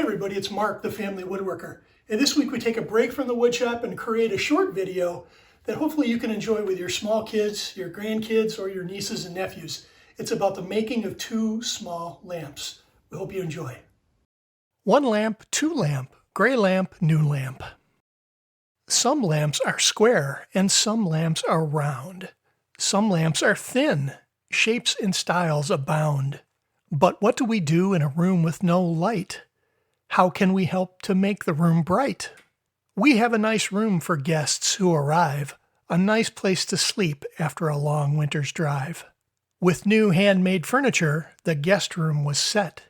everybody, it's Mark, the Family Woodworker. And this week we take a break from the woodshop and create a short video that hopefully you can enjoy with your small kids, your grandkids, or your nieces and nephews. It's about the making of two small lamps. We hope you enjoy. One lamp, two lamp, gray lamp, new lamp. Some lamps are square and some lamps are round. Some lamps are thin. Shapes and styles abound. But what do we do in a room with no light? How can we help to make the room bright? We have a nice room for guests who arrive, a nice place to sleep after a long winter's drive. With new handmade furniture, the guest room was set.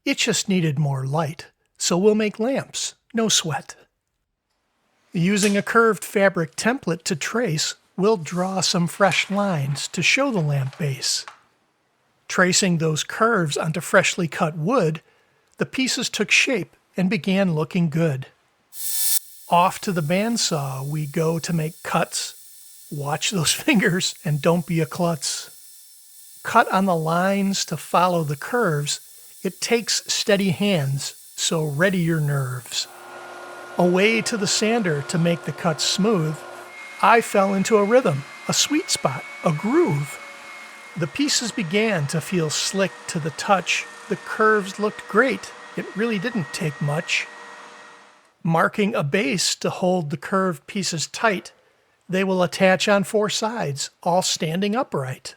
It just needed more light, so we'll make lamps, no sweat. Using a curved fabric template to trace, we'll draw some fresh lines to show the lamp base. Tracing those curves onto freshly cut wood, the pieces took shape and began looking good. Off to the bandsaw we go to make cuts. Watch those fingers and don't be a klutz. Cut on the lines to follow the curves. It takes steady hands, so ready your nerves. Away to the sander to make the cuts smooth. I fell into a rhythm, a sweet spot, a groove. The pieces began to feel slick to the touch. The curves looked great. It really didn't take much. Marking a base to hold the curved pieces tight, they will attach on four sides, all standing upright.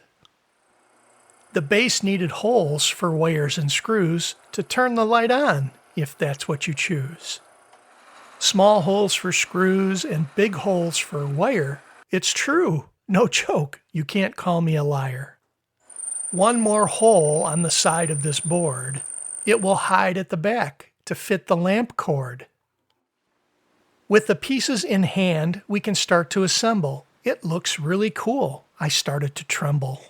The base needed holes for wires and screws to turn the light on, if that's what you choose. Small holes for screws and big holes for wire. It's true, no joke, you can't call me a liar. One more hole on the side of this board. It will hide at the back to fit the lamp cord. With the pieces in hand, we can start to assemble. It looks really cool. I started to tremble.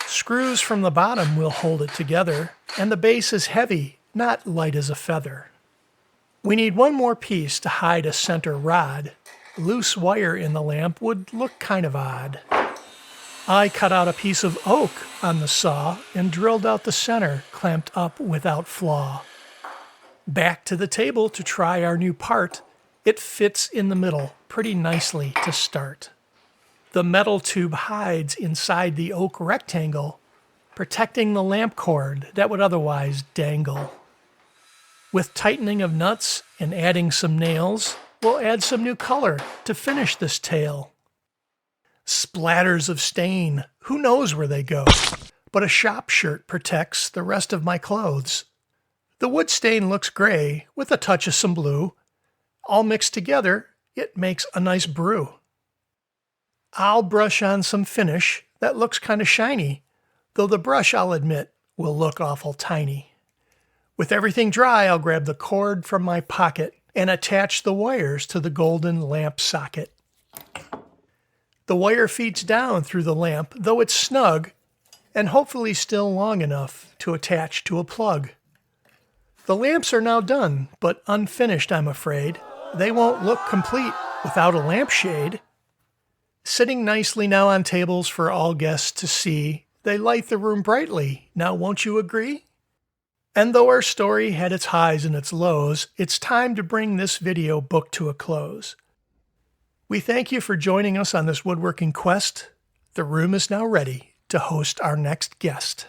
Screws from the bottom will hold it together, and the base is heavy, not light as a feather. We need one more piece to hide a center rod. Loose wire in the lamp would look kind of odd. I cut out a piece of oak on the saw and drilled out the center, clamped up without flaw. Back to the table to try our new part. It fits in the middle pretty nicely to start. The metal tube hides inside the oak rectangle, protecting the lamp cord that would otherwise dangle. With tightening of nuts and adding some nails, we'll add some new color to finish this tale. Splatters of stain, who knows where they go, but a shop shirt protects the rest of my clothes. The wood stain looks gray with a touch of some blue. All mixed together, it makes a nice brew. I'll brush on some finish that looks kind of shiny, though the brush, I'll admit, will look awful tiny. With everything dry, I'll grab the cord from my pocket and attach the wires to the golden lamp socket. The wire feeds down through the lamp, though it's snug, and hopefully still long enough to attach to a plug. The lamps are now done, but unfinished, I'm afraid. They won't look complete without a lampshade. Sitting nicely now on tables for all guests to see, they light the room brightly. Now won't you agree? And though our story had its highs and its lows, it's time to bring this video book to a close. We thank you for joining us on this woodworking quest. The room is now ready to host our next guest.